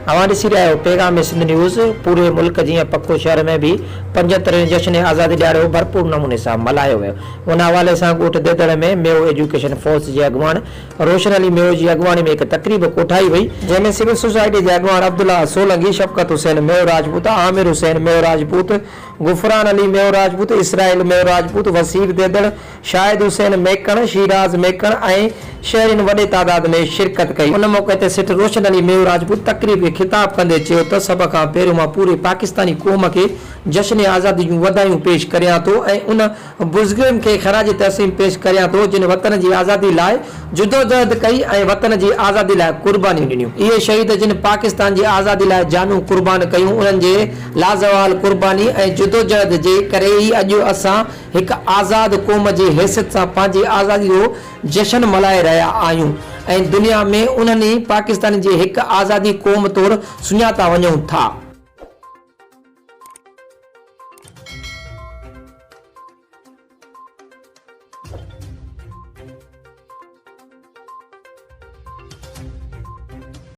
अवां ॾिसी रहिया आहियो पैगाम सिंध न्यूज़। पूरे मुल्क जीअं पक्को शहर में भी 75 जश्न आज़ादी ॾियारो भरपूर नमूने सां मल्हायो वियो। उन हवाले सां ॻोठ देदड़ में मेयो एजुकेशन फोर्स जे अॻुवाण रोशन अली मेयो जी अॻुवाणी में हिकु तकरीब कोठाई वई, जंहिंमें सिविल सोसाइटी जे अॻुवाण अब्दुल्ला सोलंकी, शफ़क़त हुसैन मेयो राजपूत, आमिर हुसैन मेयो राजपूत, गुफ़रान अली मेयो राजपूत, इसराइल मेयो राजपूत, वसीर देदड़, शाहिद हुसैन मेकण, शीराज मेकण ऐं शहरीन वॾे तादाद में शिरकत कई। उन मौके ते सिट रोशन अली मेयो राजपूत तकरीब खे ख़िताब कंदे चयो त सभ खां पहिरियों मां पूरे पाकिस्तानी क़ौम खे जश्न आज़ादी जूं वधायूं पेश करियां थो ऐं उन बुज़ुर्गनि खे ख़राज तहसीम पेश करियां थो जिन वतन जी आज़ादी लाइ जुदोजहद कई ऐं वतन जी आज़ादी लाइ कुर्बानियूं ॾिनियूं। इहे शहीद जिन पाकिस्तान जी आज़ादी लाइ जानूं कुर्बान कयूं, उन्हनि जे लाज़वाल कुर्बानी ऐं जुदोजहद जे करे ई अॼु असां हिकु आज़ाद क़ौम जी हैसियत सां पंहिंजी आज़ादी जो जश्न मल्हाए रहिया आहियूं ऐं दुनिया में उन्हनि पाकिस्तान जे हिकु आज़ादी क़ौम तौरु सुञाता वञूं था।